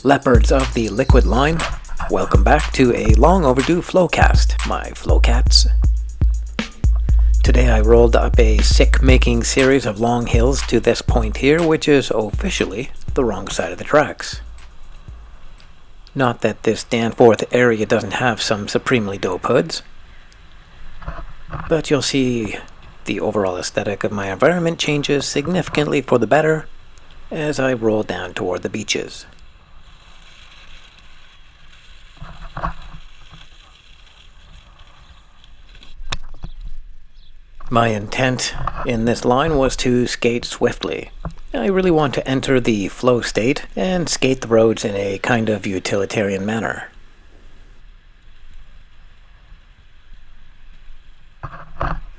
Leopards of the Liquid line, welcome back to a long overdue Flowcast, my Flowcats. Today I rolled up a sick-making series of long hills to this point here, which is officially the wrong side of the tracks. Not that this Danforth area doesn't have some supremely dope hoods, but you'll see the overall aesthetic of my environment changes significantly for the better as I roll down toward the beaches. My intent in this line was to skate swiftly. I really want to enter the flow state and skate the roads in a kind of utilitarian manner.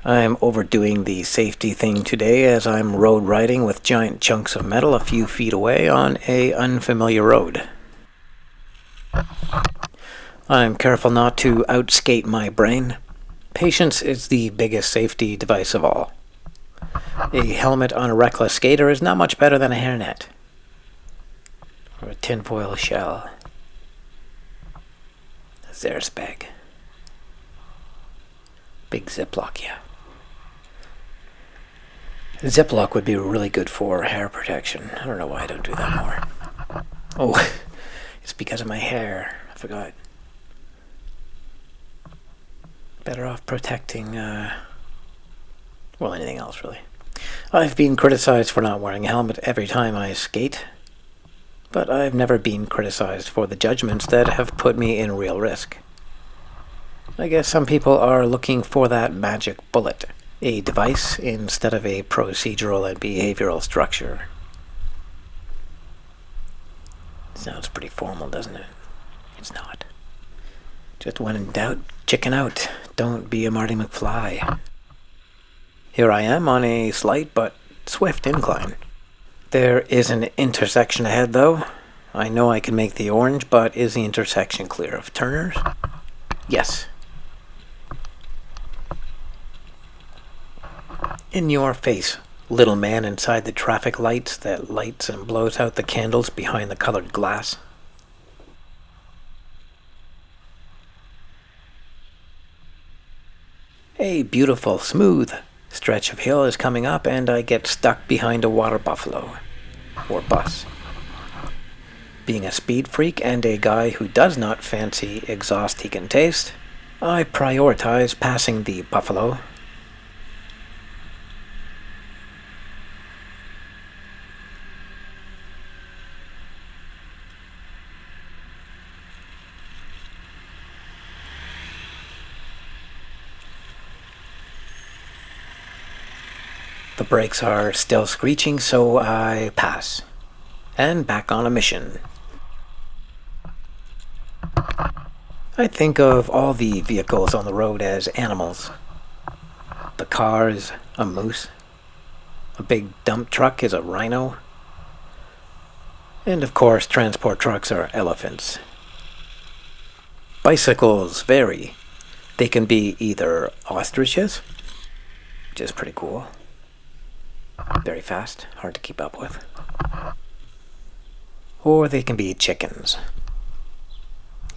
I'm overdoing the safety thing today as I'm road riding with giant chunks of metal a few feet away on an unfamiliar road. I'm careful not to outskate my brain. Patience is the biggest safety device of all. A helmet on a reckless skater is not much better than a hairnet. Or a tinfoil shell. A Zer's bag. Big Ziploc, yeah. Ziploc would be really good for hair protection. I don't know why I don't do that more. Oh, it's because of my hair. I forgot. Better off protecting, anything else, really. I've been criticized for not wearing a helmet every time I skate, but I've never been criticized for the judgments that have put me in real risk. I guess some people are looking for that magic bullet, a device instead of a procedural and behavioral structure. Sounds pretty formal, doesn't it? It's not. Just when in doubt, chicken out. Don't be a Marty McFly. Here I am on a slight but swift incline. There is an intersection ahead, though. I know I can make the orange, but is the intersection clear of turners? Yes. In your face, little man inside the traffic lights that lights and blows out the candles behind the colored glass. A beautiful, smooth stretch of hill is coming up, and I get stuck behind a water buffalo, or bus. Being a speed freak and a guy who does not fancy exhaust he can taste, I prioritize passing the buffalo. The brakes are still screeching, so I pass. And back on a mission. I think of all the vehicles on the road as animals. The car is a moose. A big dump truck is a rhino. And of course, transport trucks are elephants. Bicycles vary. They can be either ostriches, which is pretty cool. Very fast, hard to keep up with. Or they can be chickens.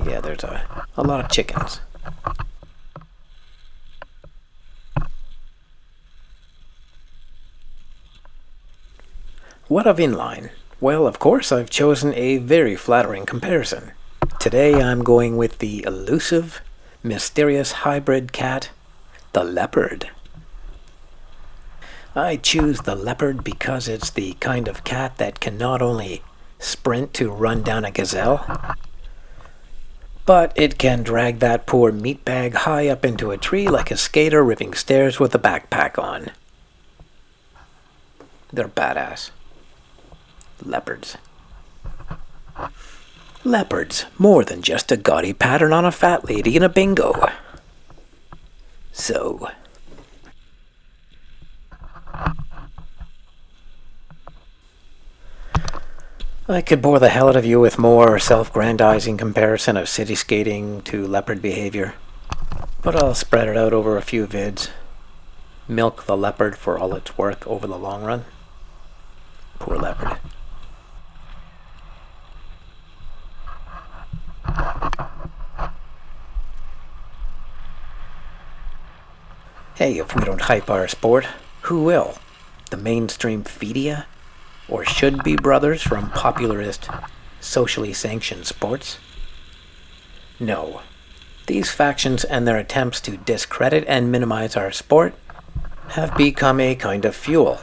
Yeah, there's a lot of chickens. What of inline? Well, of course, I've chosen a very flattering comparison. Today I'm going with the elusive, mysterious hybrid cat, the Leopard. I choose the Leopard because it's the kind of cat that can not only sprint to run down a gazelle, but it can drag that poor meatbag high up into a tree like a skater ripping stairs with a backpack on. They're badass. Leopards. Leopards, more than just a gaudy pattern on a fat lady in a bingo. So... I could bore the hell out of you with more self-grandizing comparison of city skating to leopard behavior, but I'll spread it out over a few vids. Milk the leopard for all it's worth over the long run. Poor leopard. Hey, if we don't hype our sport, who will? The mainstream media? Or should-be brothers from popularist, socially sanctioned sports? No. These factions and their attempts to discredit and minimize our sport have become a kind of fuel.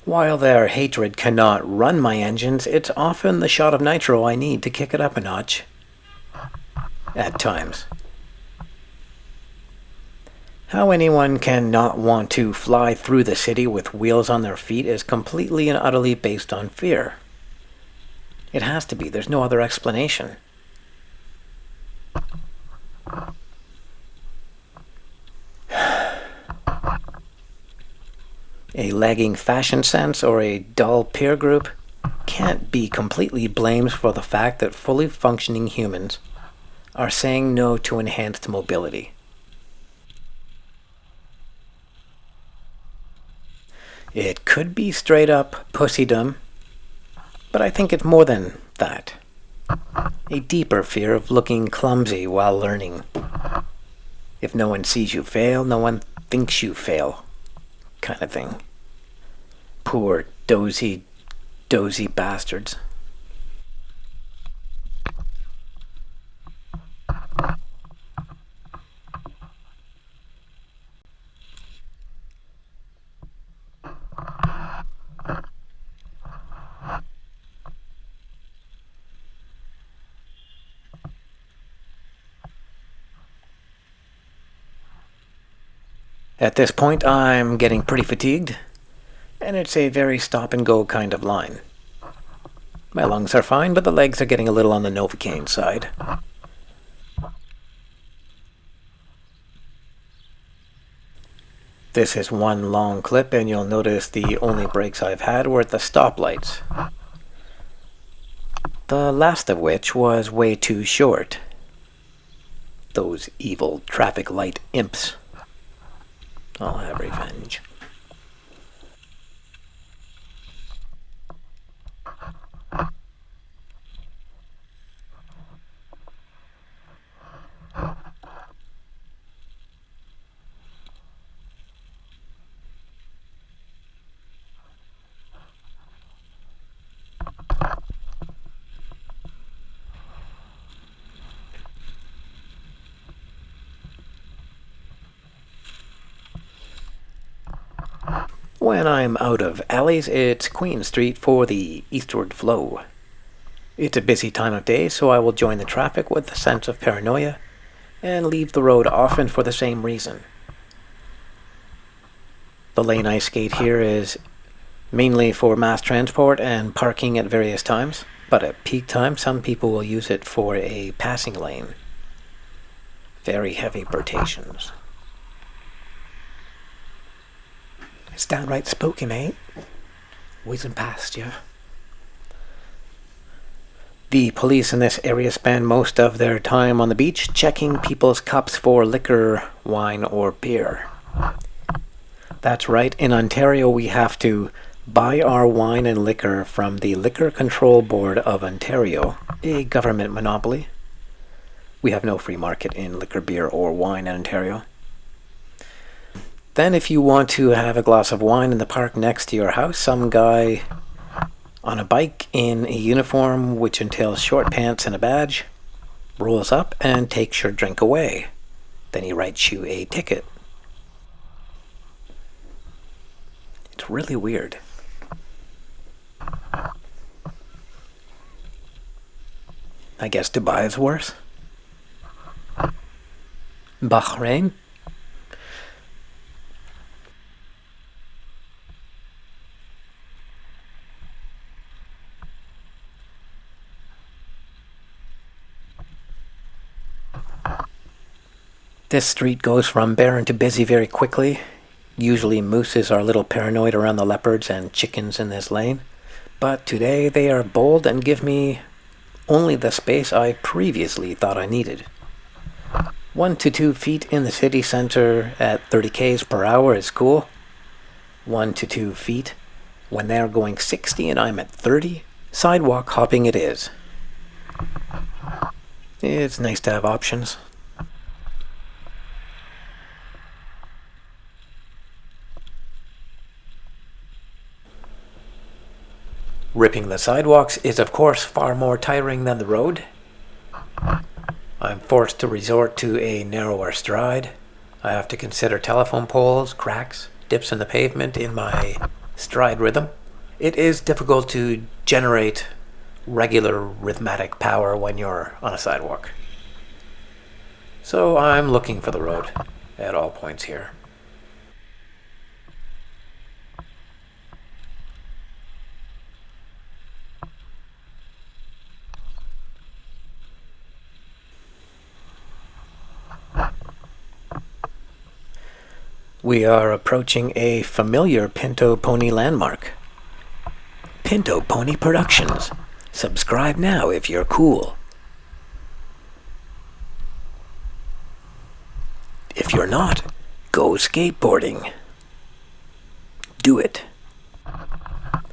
While their hatred cannot run my engines, it's often the shot of nitro I need to kick it up a notch. At times. How anyone can not want to fly through the city with wheels on their feet is completely and utterly based on fear. It has to be. There's no other explanation. A lagging fashion sense or a dull peer group can't be completely blamed for the fact that fully functioning humans are saying no to enhanced mobility. It could be straight up pussydom, but I think it's more than that. A deeper fear of looking clumsy while learning. If no one sees you fail, no one thinks you fail, kind of thing. Poor, dozy bastards. At this point, I'm getting pretty fatigued, and it's a very stop-and-go kind of line. My lungs are fine, but the legs are getting a little on the Novocaine side. This is one long clip, and you'll notice the only breaks I've had were at the stoplights. The last of which was way too short. Those evil traffic light imps. I'll have revenge. When I'm out of alleys, it's Queen Street for the eastward flow. It's a busy time of day, so I will join the traffic with a sense of paranoia and leave the road often for the same reason. The lane I skate here is mainly for mass transport and parking at various times, but at peak time some people will use it for a passing lane. Very heavy rotations. It's downright spooky, mate. Whizzing past you. The police in this area spend most of their time on the beach checking people's cups for liquor, wine, or beer. That's right, in Ontario we have to buy our wine and liquor from the Liquor Control Board of Ontario, a government monopoly. We have no free market in liquor, beer, or wine in Ontario. Then if you want to have a glass of wine in the park next to your house, some guy on a bike in a uniform which entails short pants and a badge rolls up and takes your drink away. Then he writes you a ticket. It's really weird. I guess Dubai is worse. Bahrain? This street goes from barren to busy very quickly. Usually mooses are a little paranoid around the leopards and chickens in this lane, but today they are bold and give me only the space I previously thought I needed. 1 to 2 feet in the city center at 30 k's per hour is cool. 1 to 2 feet when they're going 60 and I'm at 30, sidewalk hopping it is. It's nice to have options. Ripping the sidewalks is of course far more tiring than the road. I'm forced to resort to a narrower stride. I have to consider telephone poles, cracks, dips in the pavement in my stride rhythm. It is difficult to generate regular rhythmic power when you're on a sidewalk. So I'm looking for the road at all points here. We are approaching a familiar Pinto Pony landmark. Pinto Pony Productions. Subscribe now if you're cool. If you're not, go skateboarding. Do it.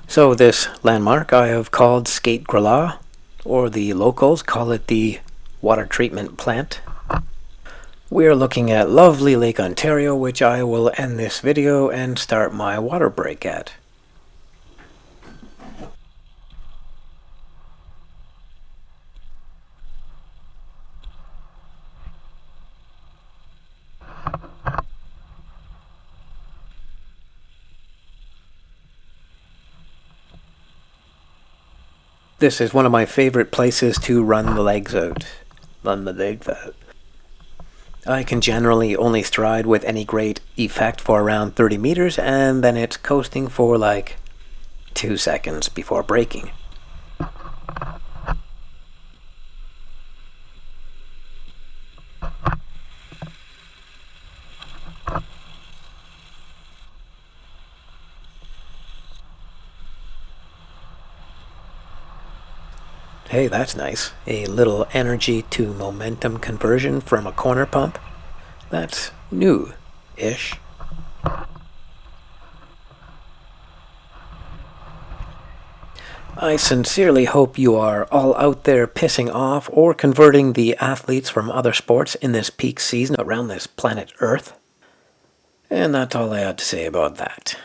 So this landmark I have called Skate Grilla, or the locals call it the water treatment plant. We're looking at lovely Lake Ontario, which I will end this video and start my water break at. This is one of my favorite places to run the legs out. I can generally only stride with any great effect for around 30 meters, and then it's coasting for like 2 seconds before braking. Hey, that's nice. A little energy to momentum conversion from a corner pump. That's new-ish. I sincerely hope you are all out there pissing off or converting the athletes from other sports in this peak season around this planet Earth. And that's all I had to say about that.